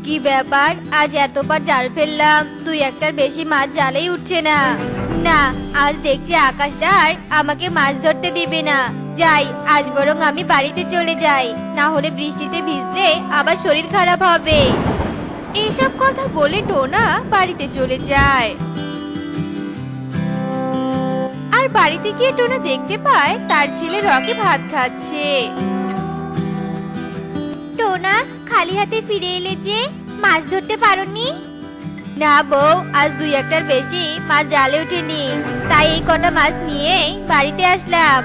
কি ব্যাপার, আজ এতবার জাল ফেললাম, দুই একটার বেশি মাছ জালেই উঠছে না। না, আজ দেখছি আকাশটা আর আমাকে মাছ ধরতে দিবে না। যাই, আজ বরং আমি বাড়িতে চলে যাই, না হলে বৃষ্টিতে ভিজলে আবার শরীর খারাপ হবে। এসব কথা বলে টোনা বাড়িতে চলে যায়। আর বাড়িতে গিয়ে টোনা দেখতে পায় তার ছেলে রকি ভাত খাচ্ছে। টোনা, খালি হাতে ফিরে এলে যে, মাছ ধরতে পারোনি? না বউ, আজ দুই একটার বেশি মাছ জালে ওঠেনি, তাই এই কটা মাছ নিয়ে বাড়িতে আসলাম।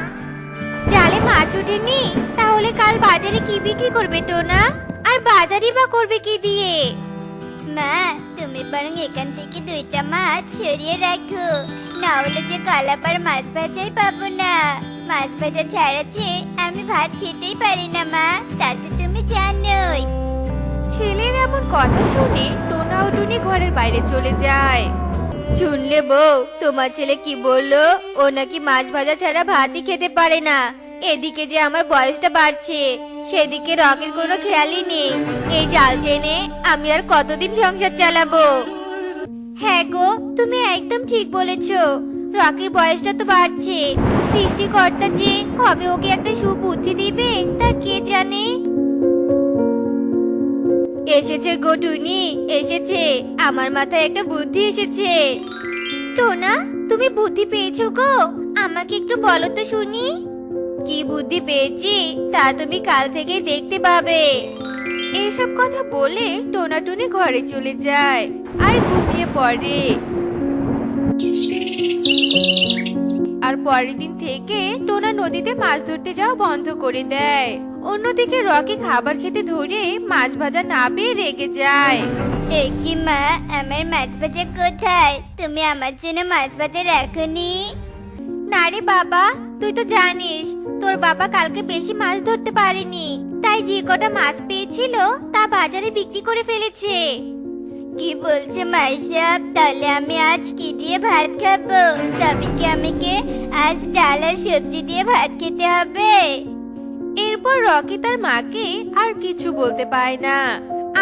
জালে মাছ ওঠেনি? তাহলে কাল বাজারে কি বিক্রি করবে টোনা? আর বাজারই বা করবে কি দিয়ে? মা, তুমি বরং এখান থেকে দুইটা মাছ সরিয়ে রাখো, না হলে যে কাল আবার মাছ ভাজাই পাবো না। মাছ ভাজা ছাড়া যে আমি ভাত খেতেই পারি না মা, তাতে তুমি জানোই। ছেলের এমন কথা শুনে টোনা ও টুনি ঘরের বাইরে চলে যায়। শুনলে বউ, তোমার ছেলে কি বললো? ও নাকি মাছ ভাজা ছাড়া ভাতই খেতে পারে না। এদিকে যে আমার বয়সটা বাড়ছে, সেদিকে রকের কোনো খেয়ালই নেই। এই জাল টেনে আমি আর কতদিন সংসার চালাবো? হ্যাঁ গো, তুমি একদম ঠিক বলেছো। রকির বয়সটা তো বাড়ছে, সৃষ্টিকর্তা যে কবে ওকে একটা সুবুদ্ধি দিবে তা কে জানে। এসেছে গো টুনি, এসেছে, আমার মাথায় একটা বুদ্ধি এসেছে। টোনা, তুমি বুদ্ধি পেয়েছো গো? আমাকে একটু বলো তো শুনি। কি বুদ্ধি পেয়েছি তা তুমি কাল থেকে দেখতে পাবে। এইসব কথা বলে টোনা টুনি ঘরে চলে যায় আর ঘুমিয়ে পড়ে। আর পরের দিন থেকে টোনা নদীতে মাছ ধরতে যাওয়া বন্ধ করে দেয়। অন্যদিকে রকি খাবার খেতে ধরে মাছ ভাজা না পেয়ে রেগে যায়। এ কি মা, আমার মাছ ভাজা কোথায়? তুমি আমার জন্য মাছ ভাজা রাখোনি? না রে বাবা, তুই তো জানিস তোর বাবা কালকে বেশি মাছ ধরতে পারেনি, তাই যে কটা মাছ পেয়েছিল তা বাজারে বিক্রি করে ফেলেছে। কি বলছে মাইসাব? তাহলে আমি আজ কি দিয়ে ভাত খাবো? তবে কি আমাকে আজ ডাল আর সবজি দিয়ে ভাত খেতে হবে? এরপর রকি তার মাকে আর কিছু বলতে পারে না।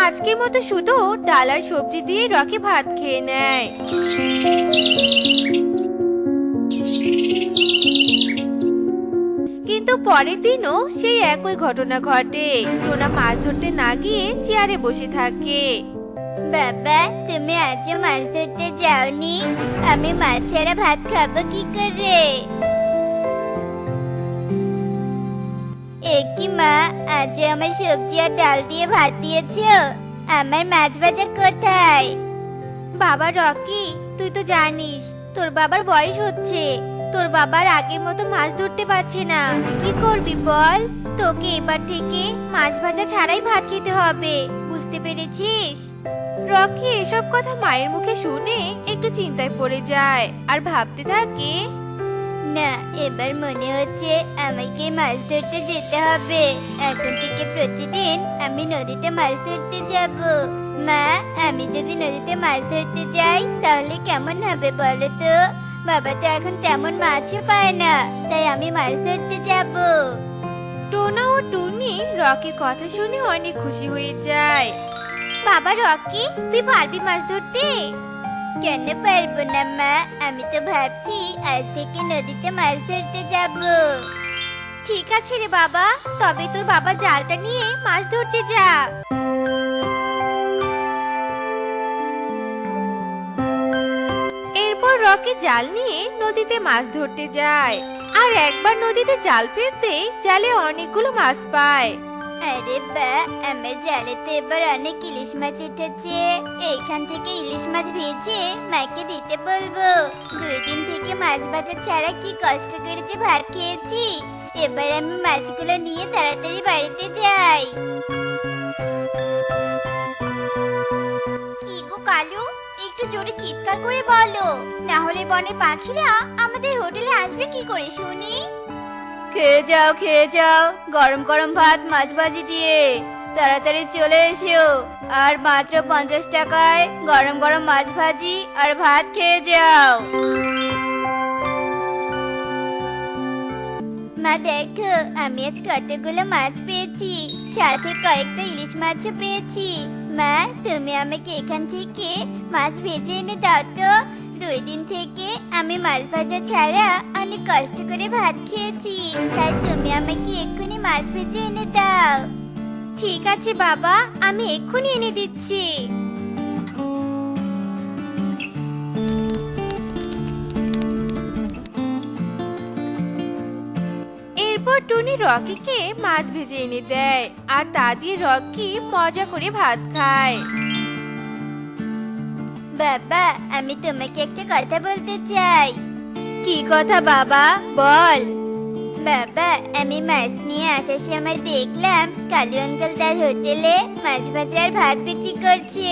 আজকের মতো শুধু ডাল আর সবজি দিয়ে রকি ভাত খেয়ে নেয়। কিন্তু পরের দিনও সেই একই ঘটনা ঘটে। টোনা মাছ ধরতে না গিয়ে চেয়ারে বসে থাকে। বাবা, তুমি আজও মাছ ধরতে যাওনি? আমি মাছ ছাড়া ভাত খাবো কি করে? কি মা, আজ আমার সবজি আর ডাল দিয়ে ভাত দিয়েছো, আমার মাছ ভাজা কোথায়? বাবা রকি, তুই তো জানিস তোর বাবার বয়স হচ্ছে, তোর বাবার আগের মতো মাছ ধরতে পারছে না। কি করবি বল? তোকে এবার থেকে মাছ ভাজা ছাড়াই ভাত খেতে হবে, বুঝতে পেরেছিস? রকি এসব কথা মায়ের মুখে শুনে একটু চিন্তায় পড়ে যায় আর ভাবতে থাকে, না, এবার মনে হচ্ছে আমাকে মাছ ধরতে যেতে হবে। এখন থেকে প্রতিদিন আমি নদীতে মাছ ধরতে যাব। মা, আমি যদি নদীতে মাছ ধরতে যাই তাহলে কেমন হবে বলো তো? বাবা তো এখন তেমন মাছও পায় না, তাই আমি মাছ ধরতে যাব। টোনা ও টুনি রকির কথা শুনে অনেক খুশি হয়ে যায়। বাবা রকি, তুই পারবি মাছ ধরতে? কেন পারবো না মা, আমি তো ভাবছি আজ থেকে নদীতে মাছ ধরতে যাব। ঠিক আছে রে বাবা, তবে তোর বাবা জালটা নিয়ে মাছ ধরতে যা। এরপর রকি জাল নিয়ে নদীতে মাছ ধরতে যায়। আর একবার নদীতে জাল ফেলতে জালে অনেকগুলো মাছ পায়। আরে বা, আমার জালে তো এবার অনেক ইলিশ মাছ উঠেছে। এইখান থেকে ইলিশ মাছ ভেজে মাকে দিতে বলবো। 2 দিন থেকে মাছ ভাজা ছাড়া কি কষ্ট করে যে ভাত খেয়েছি। এবার আমি মাছগুলো নিয়ে তাড়াতাড়ি বাড়িতে যাই। কি গো কালু, একটু জোরে চিৎকার করে বলো, না হলে বনের পাখিরা আমাদের হোটেলে আসবে কি করে শুনি? খেয়ে যাও, খেয়ে যাও, গরম গরম ভাত মাছ ভাজি দিয়ে। তাড়াতাড়ি চলে এসো, আর মাত্র 50 টাকায় গরম গরম মাছ ভাজি আর ভাত খেয়ে যাও। মা দেখো, আমি আজ কতগুলো মাছ পেয়েছি, সাথে কয়েকটা ইলিশ মাছও পেয়েছি। মা, তুমি আমাকে এখান থেকে মাছ ভেজে এনে দাও তো। 2 দিন থেকে আমি মাছ ভাজা ছাড়া অনেক কষ্ট করে ভাত খেয়েছি, তাই তুমি আমাকে এক্ষুনি মাছ ভেজে এনে দাও। ঠিক আছে বাবা, আমি এক্ষুনি এনে দিচ্ছি। এরপর টুনি রকিকে মাছ ভেজে এনে দেয় আর তা দিয়ে রকি মজা করে ভাত খায়। বাবা, আমি তোমাকে একটা কথা বলতে চাই। কি কথা বাবা, বল। বাবা, আমি মাছ নিয়ে আসার সময় দেখলাম কালু আঙ্কেল তার হোটেলে মাছ ভাজা আর ভাত বিক্রি করছে।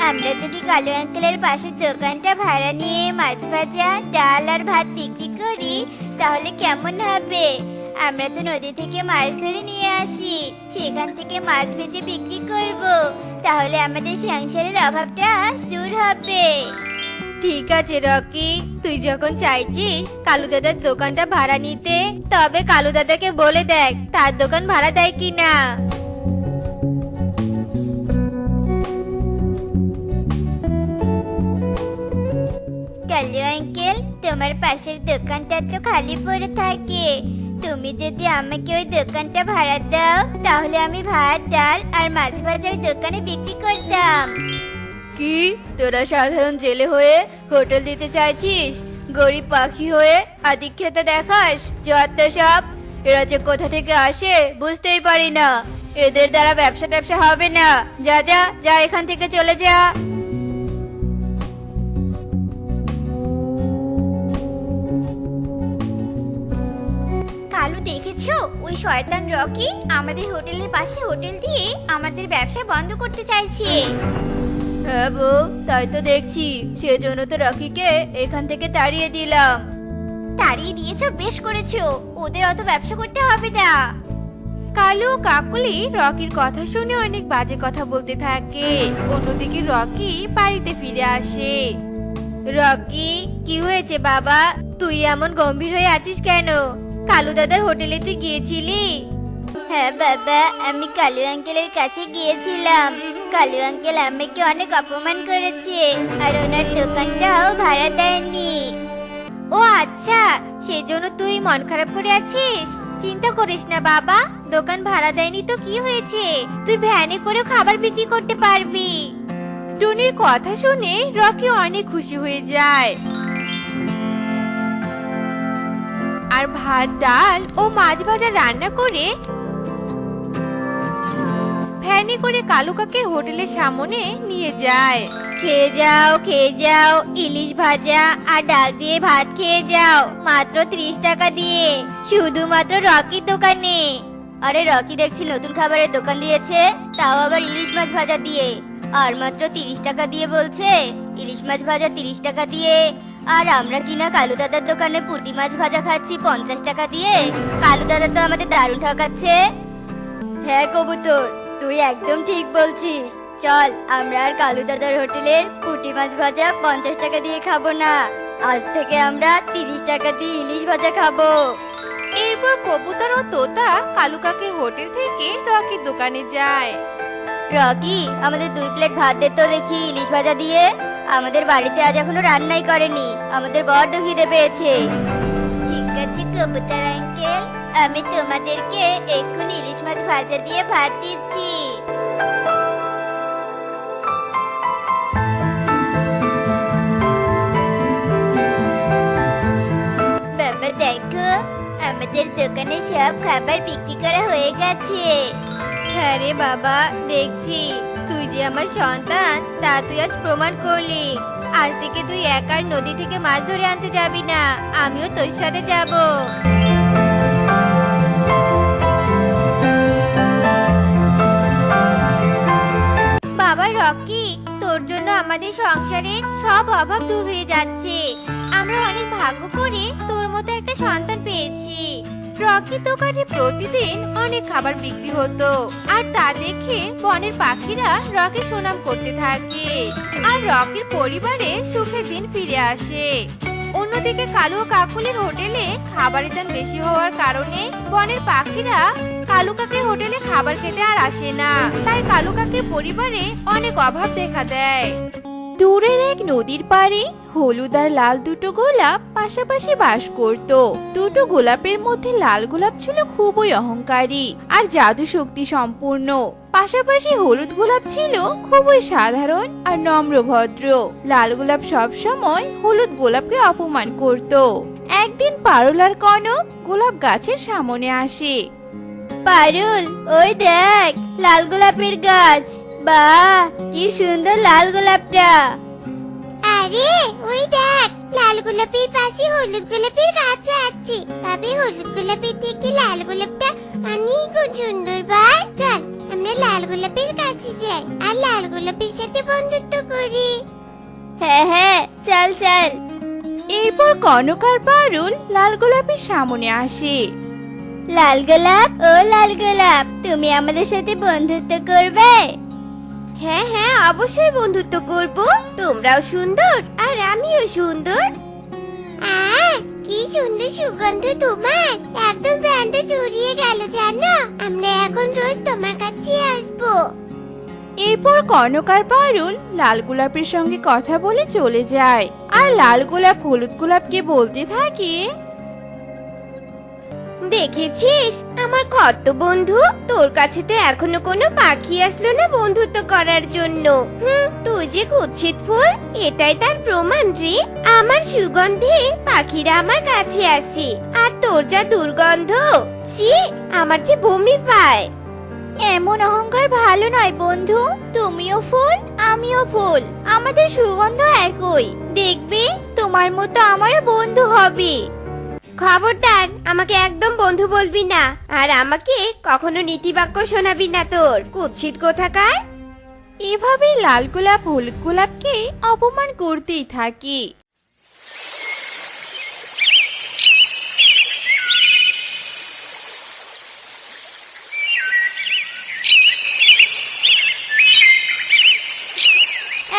আমরা যদি কালু আঙ্কেলের পাশের দোকানটা ভাড়া নিয়ে মাছ ভাজা, ডাল আর ভাত বিক্রি করি তাহলে কেমন হবে? আমরা তো নদী থেকে মাছ ধরে নিয়ে আসি, সেখান থেকে মাছ ভেজে বিক্রি করব, তাহলে আমাদের সংসারের অভাবটা দূর হবে। ঠিক আছে রকি, তুই যখন চাইছিস কালু দাদার দোকানটা ভাড়া নিতে, তবে কালু দাদাকে বলে দেখ তার দোকান ভাড়া দেয় কিনা। কালু আঙ্কেল, তোমার পাশের দোকানটা তো খালি পড়ে থাকে, তুমি যদি আমাকে ওই দোকানটা ভাড়া দাও তাহলে আমি ভাত, ডাল আর মাছ ভাজা ওই দোকানে বিক্রি করতাম। কি, তোরা সাধারণ জেলে হয়ে হোটেল দিতে চাইছিস? গরিব পাখি হয়ে আদিক্ষেতা দেখাস? যত সব, এরা যে কোথা থেকে আসে বুঝতেই পারি না। এদের দ্বারা ব্যবসা ট্যাবসা হবে না। যা যা যা, এখান থেকে চলে যা। কালু, দেখেছো ওই শয়তান রকি আমাদের হোটেলের পাশে হোটেল দিয়ে আমাদের ব্যবসা বন্ধ করতে চাইছে। হ্যাঁ বউ, তাই তো দেখছি, সেজন্য তো রকিকে এখান থেকে তাড়িয়ে দিলাম। তাড়িয়ে দিয়েছো, বেশ করেছো, ওদের অত ব্যবসা করতে হবে না। কালু ও কাকুলি রকির কথা শুনে অনেক বাজে কথা বলতে থাকে। অন্যদিকে রকি বাড়িতে ফিরে আসে। রকি, কি হয়েছে বাবা? তুই এমন গম্ভীর হয়ে আছিস কেন? কালু দাদার হোটেলে তুই গিয়েছিলি? হ্যাঁ বাবা, আমি কালু আঙ্কেলের কাছে গিয়েছিলাম। কালু আঙ্কেল আমাকে অনেক অপমান করেছে আর ওনার দোকানটাও ভাড়া দেয়নি। ও আচ্ছা, সেজন্য তুই মন খারাপ করে আছিস? চিন্তা করিস না বাবা, দোকান ভাড়া দেয়নি তো কি হয়েছে, তুই ভ্যানে করে খাবার বিক্রি করতে পারবি। টুনির কথা শুনে রকি অনেক খুশি হয়ে যায় আর ভাত, ডাল ও মাছ ভাজা রান্না করে ভ্যানে করে কালু কাকের হোটেলের সামনে নিয়ে যায়। খেয়ে যাও, খেয়ে যাও, ইলিশ ভাজা আর ডাল দিয়ে ভাত খেয়ে যাও, মাত্র 30 টাকা দিয়ে, শুধুমাত্র রকির দোকানে। আরে রকি দেখছি নতুন খাবারের দোকান দিয়েছে, তাও আবার ইলিশ মাছ ভাজা দিয়ে, আর মাত্র 30 টাকা দিয়ে বলছে। ইলিশ মাছ ভাজা 30 টাকা দিয়ে, আর আমরা কিনা কালু দাদার দোকানে পুঁটি মাছ ভাজা খাচ্ছি 50 টাকা দিয়ে। কালু দাদা তো আমাদের দারুণ ঠকাচ্ছে। হ্যাঁ কবুতর, তুই একদম ঠিক বলছিস। চল, আমরা আর কালু দাদার হোটেলের পুঁটি মাছ ভাজা 50 টাকা দিয়ে খাবো না, আজ থেকে আমরা 30 টাকা দিয়ে ইলিশ ভাজা খাবো। এরপর কবুতর ও তোতা কালু কাকের হোটেল থেকে রকির দোকানে যায়। রকি, আমাদের 2 প্লেট ভাত দে তো দেখি ইলিশ ভাজা দিয়ে। আমাদের বাড়িতে আজ এখনো রান্নাই করেনি, আমাদের বড্ড খিদে পেয়েছে। ঠিক আছে কবুতর আঙ্কেল, আমি তোমাদেরকে এক্ষুনি ইলিশ মাছ ভাজা দিয়ে ভাত দিচ্ছি। বাবা দেখো, আমাদের দোকানে সব খাবার বিক্রি করা হয়ে গেছে। হ্যাঁ রে বাবা, দেখছি। তুই যে আমার সন্তান তা তুই আজ প্রমাণ করলি। আজ থেকে তুই একা আর নদী থেকে মাছ ধরে আনতে যাবি না, আমিও তোর সাথে যাব। বাবা রকি, তোর জন্য আমাদের সংসারের সব অভাব দূর হয়ে যাচ্ছে। আমরা অনেক ভাগ্য করে তোর মতো একটা সন্তান পেয়েছি। রকির দোকানে প্রতিদিন অনেক খাবার বিক্রি হতো আর তা দেখে বনের পাখিরা রকির সুনাম করতে থাকে আর রকির পরিবারে সুখের দিন ফিরে আসে। অন্যদিকে কালু ও কাকুলির হোটেলে খাবারের দাম বেশি হওয়ার কারণে বনের পাখিরা কালু কাকের হোটেলে খাবার খেতে আর আসে না। তাই কালু কাকের পরিবারে অনেক অভাব দেখা দেয়। দূরের এক নদীর পাড়ে হলুদ আর লাল দুটো গোলাপ পাশাপাশি বাস করত। দুটো গোলাপের মধ্যে লাল গোলাপ ছিল খুবই অহংকারী আর জাদু শক্তি সম্পূর্ণ। পাশাপাশি হলুদ গোলাপ ছিল খুবই সাধারণ আর নম্র ভদ্র। লাল গোলাপ সব সময় হলুদ গোলাপকে অপমান করত। একদিন পারুল আর কনক গোলাপ গাছের সামনে আসে। পারুল, ওই দেখ লাল গোলাপের গাছ। বাহ, কি সুন্দর লাল গোলাপটা। আরে ওই দেখ, লাল গোলাপের পাশে হলুদ গোলাপের গাছ আছে। তবে হলুদ গোলাপের থেকে লাল গোলাপটা অনেক সুন্দর। ভাই চল আমরা লাল গোলাপের কাছে যাই আর লাল গোলাপের সাথে বন্ধুত্ব করি। হ্যাঁ হ্যাঁ, চল চল। এরপর কনক আর পারুল লাল গোলাপের সামনে আসে। লাল গোলাপ, ও লাল গোলাপ, তুমি আমাদের সাথে বন্ধুত্ব করবে? হ্যাঁ হ্যাঁ, অবশ্যই বন্ধুত্ব করব। তোমরাও সুন্দর আর আমিও সুন্দর। কি সুন্দর সুগন্ধ তোমার, একদম প্রাণটা জড়িয়ে গেল জানো। আমরা এখন রোজ তোমার কাছে আসবো। এরপর কনক আর পারুল লাল গোলাপের সঙ্গে কথা বলে চলে যায়। আর লাল গোলাপ হলুদ গোলাপকে বলতে থাকে, দেখেছিস আমার কত বন্ধু, তোর কাছে তো এখনো কোনো পাখি আসলো না বন্ধুত্ব করার জন্য। তুই যে কুৎসিত ফুল, এটাই তার প্রমাণ রে। আমার সুগন্ধে পাখিরা আমার কাছে আসে, আর তোর যা দুর্গন্ধ, ছি, আমার যে বমি পায়। এমন অহংকার ভালো নয় বন্ধু। তুমিও ফুল, আমিও ফুল, আমাদের সুগন্ধ একই। দেখবি তোমার মতো আমারও বন্ধু হবে। খবরদার, আমাকে একদম বন্ধু বলবি না, আর আমাকে কখনো নীতিবাক্য শোনাবি না তোর কুৎসিত কোথাকার। এভাবেই লাল গোলাপ হলুদ গোলাপকে অপমান করতেই থাকে।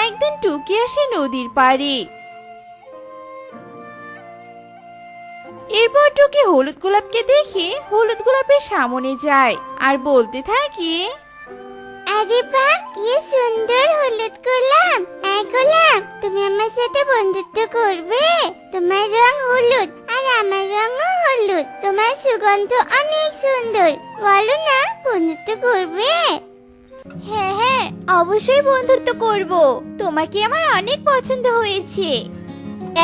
একদিন টুকি আসে নদীর পাড়ে। এরপর টুকি হলুদ গোলাপকে দেখে হলুদ গোলাপের সামনে যায় আর বলতে থাকে, আরে বাহ, কি সুন্দর হলুদ গোলাপ। এই গোলাপ, তুমি আমার সাথে বন্ধুত্ব করবে? তোমার রং হলুদ আর আমার রঙও হলুদ, তোমার সুগন্ধ অনেক সুন্দর। বলো না, বন্ধুত্ব করবে? হ্যাঁ হ্যাঁ, অবশ্যই বন্ধুত্ব করব। তোমাকে আমার অনেক পছন্দ হয়েছে।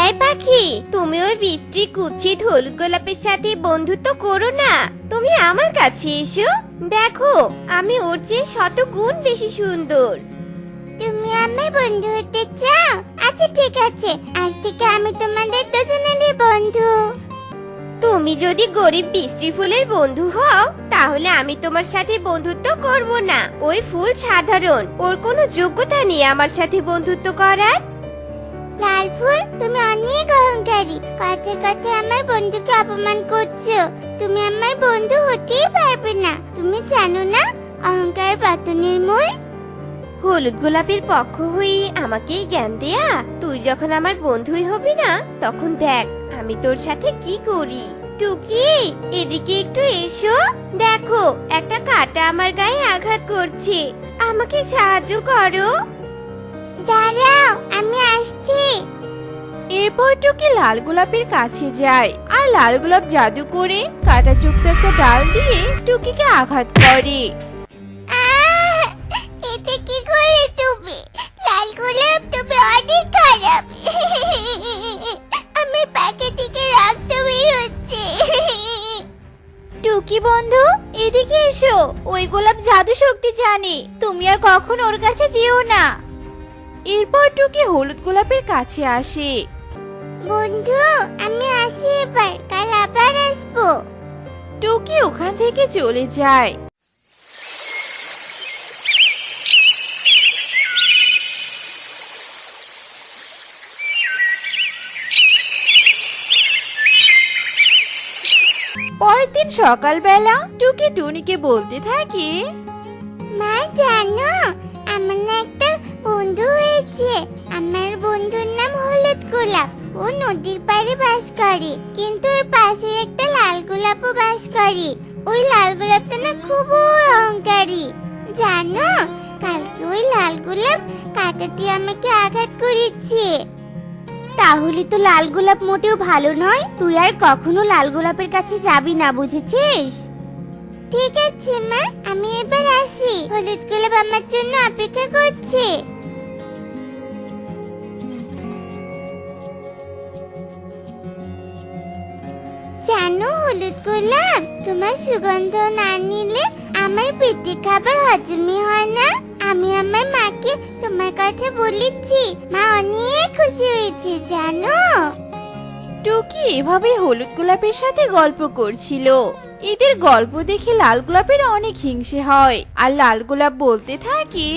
এই পাখি, তুমি ওই বৃষ্টি কুৎসিত হলুদ গোলাপের সাথে বন্ধুত্ব করো না। তুমি আমার কাছে এসো, দেখো আমি ওর চেয়ে 100 গুণ বেশি সুন্দর। তুমি আমার বন্ধু হতে চাও? আচ্ছা ঠিক আছে, আজ থেকে আমি তোমাদের দুজনেরই বন্ধু। তুমি যদি গরিব বৃষ্টি ফুলের বন্ধু হও, তাহলে আমি তোমার সাথে বন্ধুত্ব করব না। ওই ফুল সাধারণ, ওর কোনো যোগ্যতা নেই আমার সাথে বন্ধুত্ব করার। লাল ফুল, তুমি অনেক অহংকারী। কথায় কথায় আমার বন্ধুকে অপমান করছো। তুমি আমার বন্ধু হতেই পারবে না। তুমি জানো না অহংকার পতনের মূল? হলুদ গোলাপের পক্ষ হয়ে আমাকেই জ্ঞান দেয়া? তুই যখন আমার বন্ধুই হবি না, তখন দেখ আমি তোর সাথে কি করি। টুকি, এদিকে একটু এসো। দেখো একটা কাঁটা আমার গায়ে আঘাত করছে, আমাকে সাহায্য করো। দাঁড়াও, আমি আসছি। এরপর টুকি লাল গোলাপের কাছে যায় আর লাল গোলাপ জাদু করে কাঁটাযুক্ত একটা ডাল দিয়ে টুকিকে আঘাত করে। এতে কি করে তুমি? লাল গোলাপ, তুমি অনেক খারাপ। আমার পাকে থেকে রক্ত বের হচ্ছে। টুকি বন্ধু, এদিকে এসো। ওই গোলাপ জাদু শক্তি জানে, তুমি আর কখনো ওর কাছে যেও না। এরপর টুকি হলুদ গোলাপের কাছে আসে। বন্ধু, আমি আসি এবার, কাল আবার আসবো। টুকি ওখান থেকে চলে যায়। পরের দিন সকালবেলা টুকি টুনিকে বলতে থাকে, মা জানো, আমার না একটা বন্ধু হয়েছে। আমার বন্ধুর নাম হলুদ গোলাপ। ও নদীর পাড়ে বাস করে, কিন্তু ওর পাশে একটা লাল গোলাপও বাস করে। ওই লাল গোলাপটা না খুব অহংকারী, জানো? কালকে ওই লাল গোলাপ কাঁটা দিয়ে আমাকে আঘাত করেছে। তাহলে তো লাল গোলাপ মোটেও ভালো নয়। তুই আর কখনো লাল গোলাপের কাছে যাবি না, বুঝেছিস? ঠিক আছে মা, আমি এবার আসি। হলুদ গোলাপ আমার জন্য অপেক্ষা করছে। জানো হলুদ গোলাপ, তোমার সুগন্ধ না নিলে আমার পেটে খাবার হজমই হয় না। আমি আমার মাকে তোমার কথা বলেছি, মা অনেক খুশি হয়েছে জানো। টুকি এভাবে হলুদ গোলাপের সাথে গল্প করছিল। এদের গল্প দেখে লাল গোলাপের অনেক হিংসে হয়, আর লাল গোলাপ বলতে থাকে,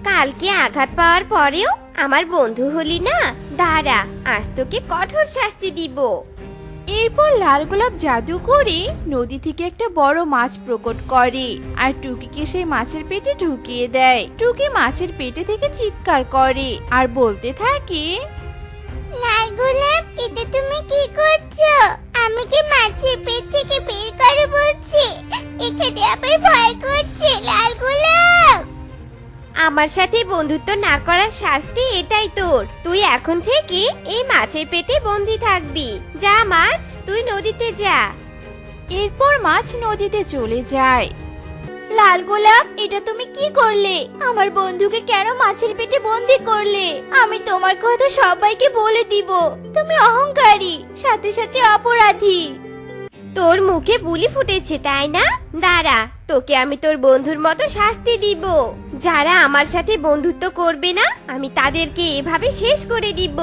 কালকে আঘাত পাওয়ার পরেও আমার বন্ধু হলি না, দাঁড়া আজ তোকে কঠোর শাস্তি দিব। এরপর লাল গোলাপ জাদু করে নদী থেকে একটা বড় মাছ প্রকট করে আর টুকিকে সেই মাছের পেটে ঢুকিয়ে দেয়। টুকি মাছের পেটে থেকে চিৎকার করে আর বলতে থাকে, লাল গোলাপ, এটা তুমি কি করছো? আমাকে মাছের পেট থেকে বের করো বলছি, এখানে আবার ভয় করছে। লাল গোলাপ, আমার সাথে বন্ধুত্ব না করার শাস্তি এটাই তোর। তুই এখন থেকে এই মাছের পেটে বন্দি থাকবি। যা মাছ, তুই নদীতে যা। এরপর মাছ নদীতে চলে যায়। লাল গোলাপ, এটা তুমি কি করলে? আমার বন্ধুকে কেন মাছের পেটে বন্দি করলে? আমি তোমার কথা সবাইকে বলে দিব। তুমি অহংকারী, সাথে সাথে অপরাধী। তোর মুখে বুলি ফুটেছে তাই না? দাঁড়া, তোকে আমি তোর বন্ধুর মতো শাস্তি দিব। যারা আমার সাথে বন্ধুত্ব করবে না, আমি তাদেরকে এভাবে শেষ করে দিব।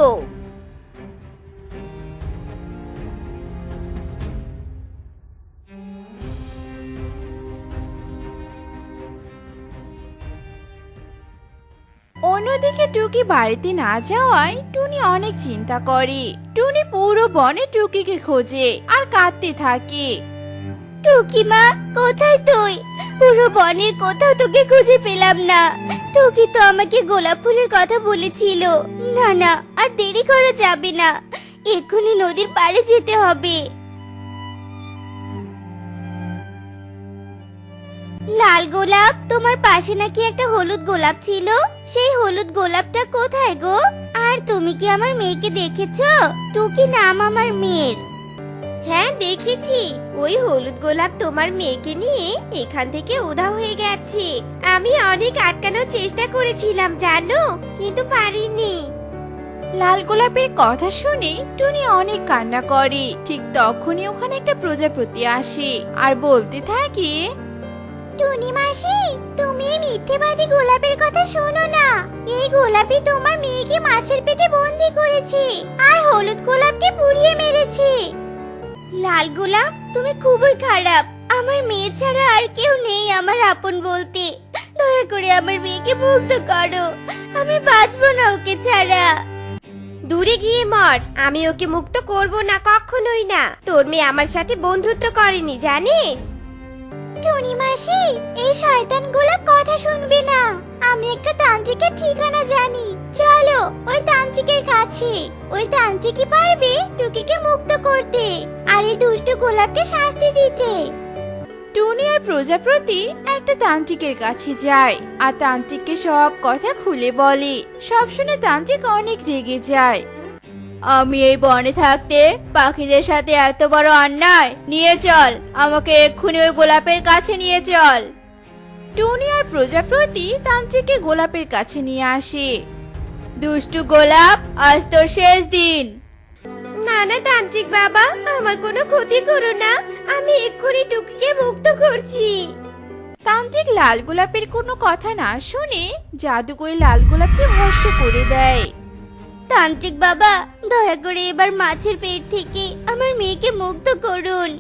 অন্যদিকে টুকি বাড়িতে না যাওয়ায় টুনি অনেক চিন্তা করে। টুনি পুরো বনে টুকিকে খোঁজে আর কাঁদতে থাকে। টুকি মা, কোথায় তুই? পুরো বনের কোথাও তোকে খুঁজে পেলাম না। টুকি তো আমাকে গোলাপ ফুলের কথা বলেছিল। না না, আর দেরি করা যাবে না, এক্ষুনি নদীর পাড়ে যেতে হবে। লাল গোলাপ, তোমার পাশে নাকি একটা হলুদ গোলাপ ছিল। সেই হলুদ গোলাপটা কোথায় গো? আর তুমি কি আমার মেয়েকে দেখেছো? টুকি নাম আমার মেয়ের। হ্যাঁ দেখেছি, ওই হলুদ গোলাপ তোমার মেয়েকে নিয়ে এখান থেকে উধাও হয়ে গেছে। আমি অনেক আটকানোর চেষ্টা করেছিলাম জানো, কিন্তু পারিনি। লাল গোলাপের কথা শুনে টুনি অনেক কান্না করে। ঠিক তখনই ওখানে একটা প্রজাপতি আসে আর বলতে থাকে, টুনি মাসি, তুমি এই মিথ্যেবাদী গোলাপের কথা শোনো না। এই গোলাপই তোমার মেয়েকে মাছের পেটে বন্দি করেছে আর হলুদ গোলাপকে পুড়িয়ে মেরেছে। লাল গোলাপ, তুমি খুবই খারাপ। আমার মেয়ে ছাড়া আর কেউ নেই আমার আপন বলতে। দয়া করে আমার মেয়েকে মুক্ত করো, আমি বাঁচবো না ওকে ছাড়া। দূরে গিয়ে মর, আমি ওকে মুক্ত করব না, কখনোই না। তোর মেয়ে আমার সাথে বন্ধুত্ব করেনি জানিস। টুনি মাসি, এই শয়তান গোলাপ কথা শুনবে না। আমি একটা তান্ত্রিকের ঠিকানা জানি, চলো ওই তান্ত্রিকের কাছে। ওই তান্ত্রিকই পারবে টুকিকে মুক্ত করতে আর এই দুষ্ট গোলাপকে শাস্তি দিতে। টুনি আর প্রজাপতি একটা তান্ত্রিকের কাছে যায় আর তান্ত্রিককে সব কথা খুলে বলে। সব শুনে তান্ত্রিক অনেক রেগে যায়। আমি এই বনে থাকতে পাখিদের সাথে এত বড় অন্যায়? নিয়ে চল, আমাকে এক্ষুনি ওই গোলাপের কাছে নিয়ে চল। টুনি আর প্রজাপতি তান্ত্রিককে গোলাপের কাছে নিয়ে আসে। দুষ্টু গোলাপ, আজ তোর শেষ দিন। না না তান্ত্রিক বাবা, আমার কোনো ক্ষতি করো না, আমি এক্ষুনি টুকিকে মুক্ত করছি। তান্ত্রিক লাল গোলাপের কোনো কথা না শুনে জাদু করে লাল গোলাপকে ভস্ম করে দেয়। তান্ত্রিক বাবা, দয়া করে এবার মাছের পেট থেকে আমার মেয়েকে মুক্ত করুন।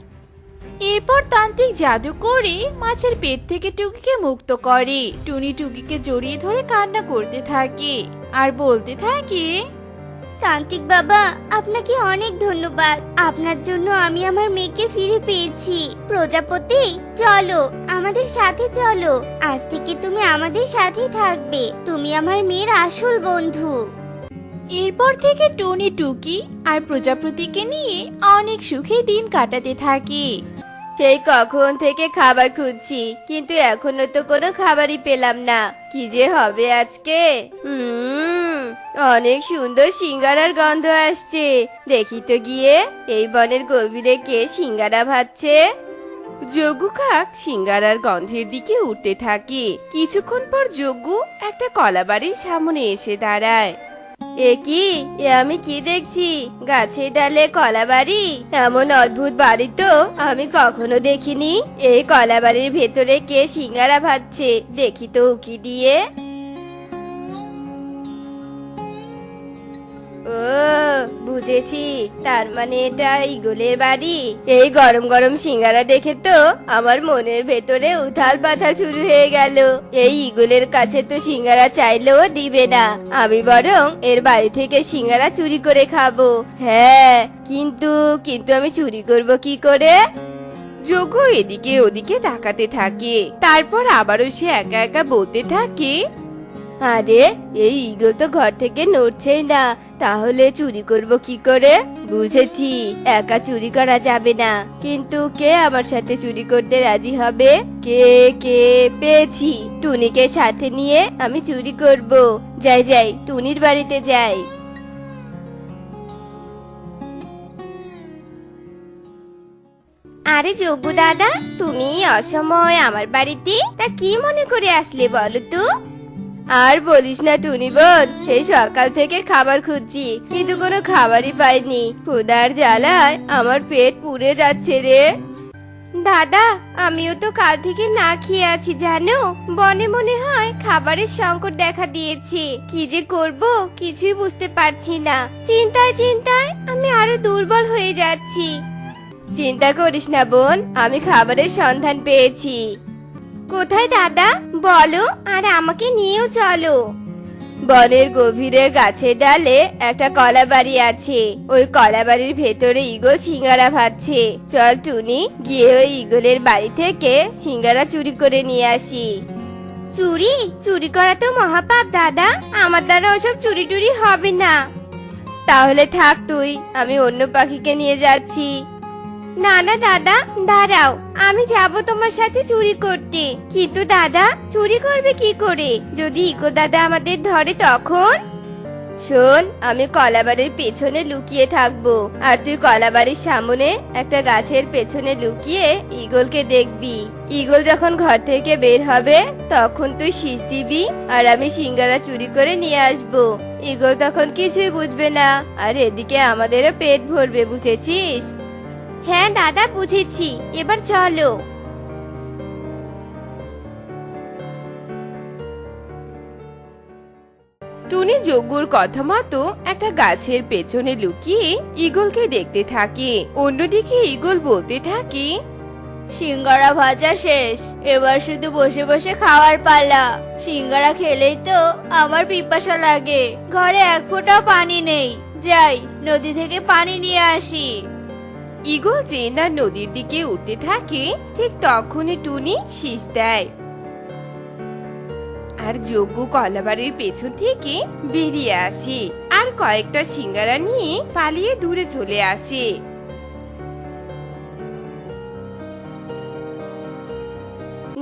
এরপর তান্ত্রিক জাদু করে মাছের পেট থেকে টুকিকে মুক্ত করে। টুনি টুকিকে জড়িয়ে ধরে কান্না করতে থাকে আর বলতে থাকে, তান্ত্রিক বাবা, আপনাকে অনেক ধন্যবাদ। আপনার জন্য আমি আমার মেয়েকে ফিরে পেয়েছি। প্রজাপতি, চলো আমাদের সাথে চলো। আজ থেকে তুমি আমাদের সাথেই থাকবে। তুমি আমার মেয়ের আসল বন্ধু। এরপর থেকে টুনি টুকি আর প্রজাপতিকে নিয়ে অনেক সুখে দিন কাটাতে থাকে। সেই কখন থেকে খাবার খুঁজছি, কিন্তু এখনো তো কোনো খাবারই পেলাম না। কি যে হবে আজকে। অনেক সুন্দর সিঙ্গারার গন্ধ আসছে। দেখি তো গিয়ে এই বনের গভীরে কে সিঙ্গারা ভাজছে। যজ্ঞ কাক সিঙ্গারার গন্ধের দিকে উঠতে থাকে। কিছুক্ষণ পর যজ্ঞ একটা কলাবাড়ির সামনে এসে দাঁড়ায়। এ কি, এ আমি কি দেখছি? গাছের ডালে কলা বাড়ি। এমন অদ্ভুত বাড়ি তো আমি কখনো দেখিনি। এই কলা বাড়ির ভেতরে কে সিঙ্গারা ভাজছে, দেখি তো উকি দিয়ে। ও বুঝেছি, তার মানে এটা ঈগলের বাড়ি। এই গরম গরম সিঙ্গারা দেখে তো আমার মনের ভেতরে উথাল পাথাল শুরু হয়ে গেল। এই ঈগলের কাছে তো সিঙ্গারা চাইলেও দিবে না, আমি বরং এর বাড়ি থেকে সিঙ্গারা চুরি করে খাবো। হ্যাঁ, কিন্তু কিন্তু আমি চুরি করব কি করে? যজ্ঞ এদিকে ওদিকে তাকাতে থাকে। তারপর আবারও সে একা একা বলতে থাকে, আরে এই ঈগল তো ঘর থেকে নড়ছেই না, তাহলে চুরি করব কি করে? বুঝেছি, একা চুরি করা যাবে না, কিন্তু কে আমার সাথে চুরি করতে রাজি হবে? কে কে পেয়েছি, টুনিকে সাথে নিয়ে আমি চুরি করব। যাই যাই, টুনির বাড়িতে যাই। আরে যোগ্য দাদা, তুমি অসময় আমার বাড়িতে, তা কি মনে করে আসলে বলো তো? আর বলিস না টুনি বোন, সেই সকাল থেকে খাবার খুঁজছি, কিন্তু কোনো খাবারই পাইনি। ক্ষুধার জ্বালায় আমার পেট পুড়ে যাচ্ছে রে। দাদা, আমিও তো কাল থেকে না খেয়ে আছি জানো। বনে মনে হয় খাবারের সংকট দেখা দিয়েছে। কি যে করব কিছুই বুঝতে পারছি না। চিন্তায় চিন্তায় আমি আরো দুর্বল হয়ে যাচ্ছি। চিন্তা করিস না বোন, আমি খাবারের সন্ধান পেয়েছি। কোথায় দাদা বলো, আর আমাকে নিয়েও চলো। বনের গভীরের গাছের ডালে একটা কলা বাড়ি আছে। ওই কলা বাড়ির ভেতরে ঈগল সিঙ্গারা ভাজছে। চল টুনি, গিয়ে ওই ঈগলের বাড়ি থেকে সিঙ্গারা চুরি করে নিয়ে আসি। চুরি চুরি করা তো মহাপাপ দাদা, আমার দ্বারা ওসব চুরি টুরি হবে না। তাহলে থাক তুই, আমি অন্য পাখিকে নিয়ে যাচ্ছি। না না দাদা, দাঁড়াও, আমি যাব তোমার সাথে চুরি করতে। কিন্তু দাদা, চুরি করবে কি করে যদি ইকো দাদা আমাদের ধরে তখন? শোন, আমি কলাবাড়ির পেছনে লুকিয়ে থাকবো, আর তুই কলাবাড়ির সামনে একটা গাছের পেছনে লুকিয়ে ঈগলকে দেখবি। ঈগল যখন ঘর থেকে বের হবে তখন তুই শীষ দিবি, আর আমি সিঙ্গারা চুরি করে নিয়ে আসবো। ঈগল তখন কিছুই বুঝবে না, আর এদিকে আমাদেরও পেট ভরবে, বুঝেছিস? হ্যাঁ দাদা, বুঝেছি, এবার চলো। টুনি যজ্ঞর কথা মতো একটা গাছের পেছনে লুকিয়ে ঈগলকে দেখতে থাকে। অন্যদিকে ঈগল বলতে থাকে, সিঙ্গারা ভাজা শেষ, এবার শুধু বসে বসে খাওয়ার পালা। সিঙ্গারা খেলেই তো আমার পিপাসা লাগে, ঘরে এক ফোঁটাও পানি নেই। যাই, নদী থেকে পানি নিয়ে আসি। ঈগল যে না নদীর দিকে উঠতে থাকে, ঠিক তখনই টুনি শীষ দেয়, আর যজ্ঞ কলাবাড়ির পেছন থেকে বেরিয়ে আসে আর কয়েকটা সিঙ্গারা নিয়ে পালিয়ে দূরে চলে আসে।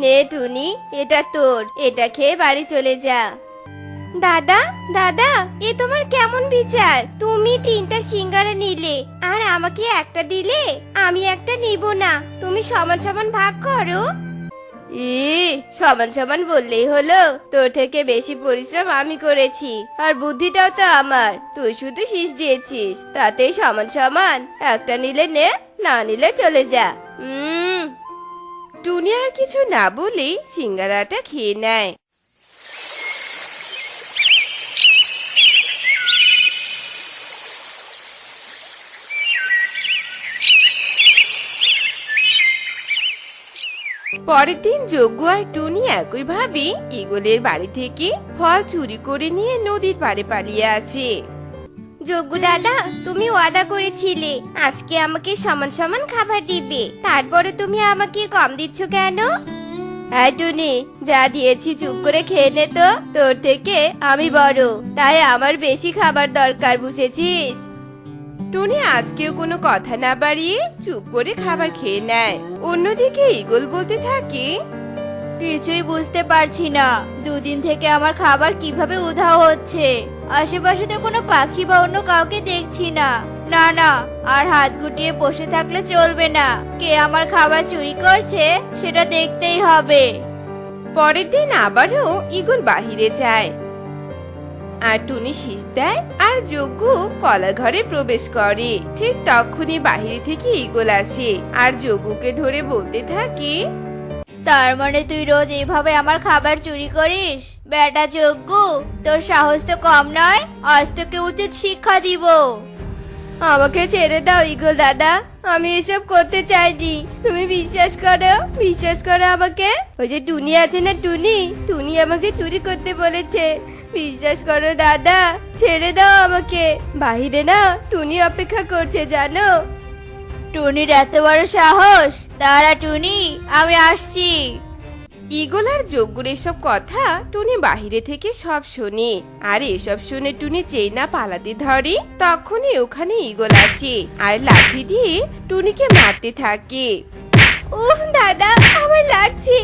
নে টুনি, এটা তোর, এটা খেয়ে বাড়ি চলে যা। দাদা দাদা, এ তোমার কেমন বিচার? তুমি 3টা সিঙ্গারা নিলে আর আমাকে একটা দিলে। আমি একটা নিব না, তুমি সমান সমান ভাগ করো। সমান সমান বললেই হলো? তোর থেকে বেশি পরিশ্রম আমি করেছি, আর বুদ্ধিটাও তো আমার। তুই শুধু শীষ দিয়েছিস, তাতেই সমান সমান। একটা নিলে নে, না নিলে চলে যা। টুনি আর কিছু না বলে সিঙ্গারাটা খেয়ে নেয়। পরের দিন যজ্ঞ আর টুনি একইভাবে ঈগলের বাড়ি থেকে ফল চুরি করে নিয়ে নদীর পাড়ে পালিয়ে আসে। যজ্ঞ দাদা, তুমি ওয়াদা করেছিলে আজকে আমাকে সমান সমান খাবার দিবে, তারপরে তুমি আমাকে কম দিচ্ছ কেন? হ্যাঁ টুনি, যা দিয়েছি চুপ করে খেয়ে নে তো, তোর থেকে আমি বড়, তাই আমার বেশি খাবার দরকার, বুঝেছিস? টুনি আজকেও কোনো কথা না বাড়িয়ে চুপ করে খাবার খেয়ে নেয়। অন্যদিকে ঈগল বলতে থাকে, কিছুই বুঝতে পারছি না, দুদিন থেকে আমার খাবার কিভাবে উধাও হচ্ছে। আশেপাশে তো কোনো পাখি বা অন্য কাউকে দেখছি না। না না, আর হাত গুটিয়ে বসে থাকলে চলবে না। কে আমার খাবার চুরি করছে সেটা দেখতেই হবে। পরের দিন আবারও ঈগল বাহিরে যায় আর টুনি শীষ দেয় আর যজ্ঞ কলার ঘরে প্রবেশ করে। ঠিক তখনই বাহিরে থেকে ঈগল আসে আর যজ্ঞকে ধরে বলতে থাকে, তার মানে তুই রোজ এইভাবে আমার খাবার চুরি করিস? বেটা যজ্ঞ, তোর সাহস তো কম নয়, আজ তোকে উচিত শিক্ষা দিব। আমাকে ছেড়ে দাও ঈগল দাদা, আমি এসব করতে চাইনি। তুমি বিশ্বাস করো আমাকে। ওই যে টুনি আছে না, টুনি টুনি আমাকে চুরি করতে বলেছে। বিশ্বাস করো দাদা, ছেড়ে দাও আমাকে। বাহিরে না টুনি অপেক্ষা করছে জানো। টুনির এত বড় সাহস! দাঁড়া টুনি, আমি আসছি। ঈগল আর যজ্ঞর এসব কথা টুনি বাহিরে থেকে সব শোনে আর এসব শুনে টুনি যেই না পালাতে ধরে তখনই ওখানে ঈগল আসে আর লাঠি দিয়ে টুনিকে মারতে থাকে। উফ দাদা, আমার লাগছে,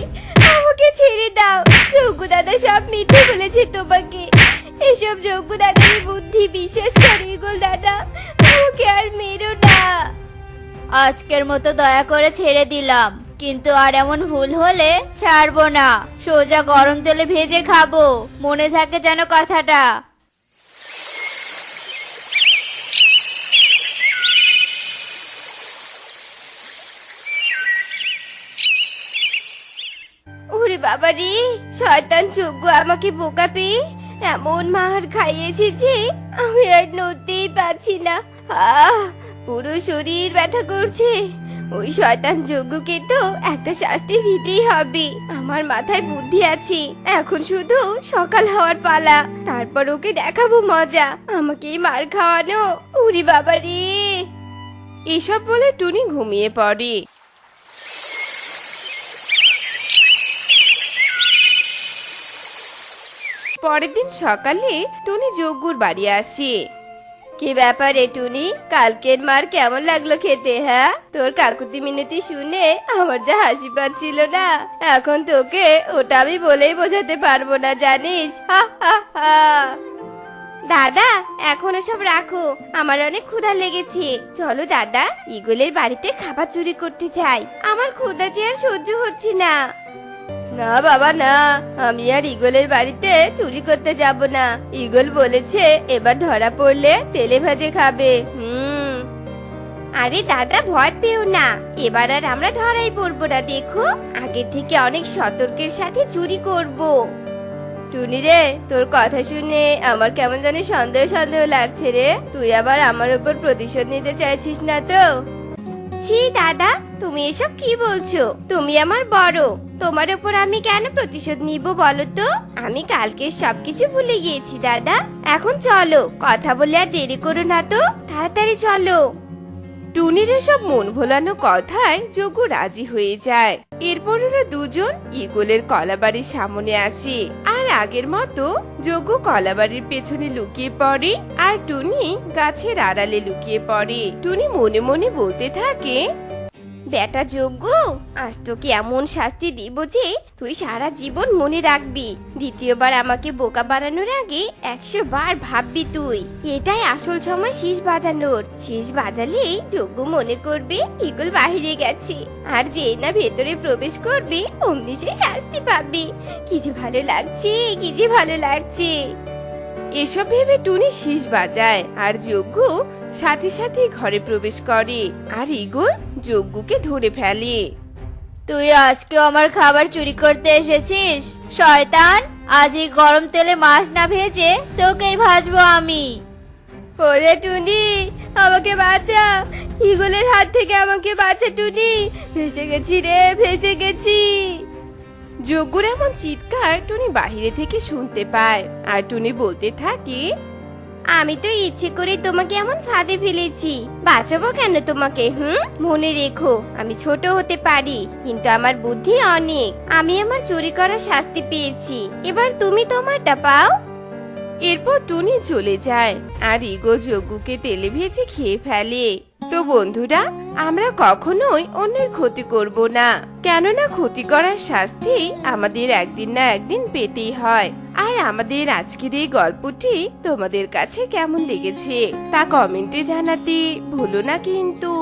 আমাকে ছেড়ে দাও। যজ্ঞ দাদা সব মিথ্যে বলেছে তোমাকে। এসব যজ্ঞ দাদার বুদ্ধি, বিশ্বাস করো ঈগল দাদা, আমাকে আর মেরো না। আজকের মতো দয়া করে ছেড়ে দিলাম, কিন্তু আর এমন ভুল হলে ছাড়বো না। সোজা গরম তেলে ভেজে খাবো, মনে থাকে যেন কথাটা। ওরে বাবা রে, শয়তান যজ্ঞ আমাকে বোকা পেয়ে এমন মার খাইয়েছে যে আমি আর নড়তেই পারছি না। পুরো শরীর ব্যথা করছে। ওই শয়তান যজ্ঞকে তো একটা শাস্তি দিতেই হবে। আমার মাথায় বুদ্ধি আছে, এখন শুধু সকাল হওয়ার পালা, তারপর ওকে দেখাবো মজা, আমাকেই মার খাওয়ানো। ওরে বাবা রে। এসব বলে টুনি ঘুমিয়ে পড়ে। পরের দিন সকালে টুনি যজ্ঞর বাড়ি আসে। কি ব্যাপার রে টুনি, কালকের মার কেমন লাগলো খেতে? হ্যাঁ, তোর কাকুতি মিনতি শুনে আমার যা হাসি পাচ্ছিল না, এখন তোকে ওটা আমি বলেই বোঝাতে পারবো না, জানিস। হা হা হা। দাদা, এখন এসব রাখো, আমার অনেক ক্ষুধা লেগেছে। চলো দাদা, ঈগলের বাড়িতে খাবার চুরি করতে যাই। আমার ক্ষুধা যে আর সহ্য হচ্ছে না। না বাবা না, আমি আর ঈগলের বাড়িতে চুরি করতে যাব না। ঈগল বলেছে এবার ধরা পড়লে তেলে ভাজে খাবে। আরে দাদা, ভয় পেও না, এবার আর আমরা ধরাই পড়বো না। দেখো, আগের থেকে অনেক সতর্কের সাথে চুরি করব। টুনি রে, তোর কথা শুনে আমার কেমন জানি সন্দেহ সন্দেহ লাগছে রে। তুই আবার আমার উপর প্রতিশোধ নিতে চাইছিস না তো? ছি দাদা, তুমি এসব কি বলছো? তুমি আমার বড়, তোমার উপর আমি কেন প্রতিশোধ নিব বলো তো? আমি কালকে সবকিছু ভুলে গিয়েছি দাদা। এখন চলো, কথা বলে আর দেরি করো না তো, তাড়াতাড়ি চলো। টুনির এসব মন ভোলানো কথায় যজ্ঞ রাজি হয়ে যায়। এরপর ওরা দুজন ঈগলের কলাবাড়ির সামনে আসে আর আগের মতো যজ্ঞ কলাবাড়ির পেছনে লুকিয়ে পড়ে আর টুনি গাছের আড়ালে লুকিয়ে পড়ে। টুনি মনে মনে বলতে থাকে, বেটা যজ্ঞ, আজ তোকে এমন শাস্তি দিব যে তুই সারা জীবন মনে রাখবি। দ্বিতীয়বার আমাকে বোকা বানানোর আগে 100 বার ভাববি তুই। এটাই আসল সময় শীষ বাজানোর। শীষ বাজালেই যজ্ঞ মনে করবে ঈগল বাহিরে গেছে, আর যেই না ভেতরে প্রবেশ করবে অমনি সে শাস্তি পাবে। কি যে ভালো লাগছে, কি যে ভালো লাগছে। এসব ভেবে টুনি শীষ বাজায় আর যজ্ঞ সাথে সাথে ঘরে প্রবেশ করে আর ঈগল যজ্ঞকে ধরে ফেলে। তুই আজকেও আমার খাবার চুরি করতে এসেছিস? শয়তান, আজ এই গরম তেলে মাছ না ভেজে তোকেই ভাজবো আমি। ওরে টুনি, আমাকে বাঁচা, ঈগলের হাত থেকে আমাকে বাঁচা টুনি। ভেসে গেছি রে, ভেসে গেছি। যজ্ঞর এমন চিৎকার টুনি বাহিরে থেকে শুনতে পায় আর টুনি বলতে থাকে, আমি তো ইচ্ছে করে তোমাকে এমন ফাঁদে ফেলেছি, বাঁচাবো কেন তোমাকে? মনে রেখো, আমি ছোট হতে পারি কিন্তু আমার বুদ্ধি অনেক। আমি আমার চুরি করা শাস্তি পেয়েছি, এবার তুমি তোমারটা পাও। এরপর টুনি চলে যায় আর ঈগল যজ্ঞকে তেলে ভেজে খেয়ে ফেলে। তো বন্ধুরা, আমরা কখনোই অন্যের ক্ষতি করব না, কেননা ক্ষতি করার শাস্তি আমাদের একদিন না একদিন পেতেই হয়। আর আমাদের আজকের এই গল্পটি তোমাদের কাছে কেমন লেগেছে তা কমেন্টে জানাতে ভুলো না কিন্তু।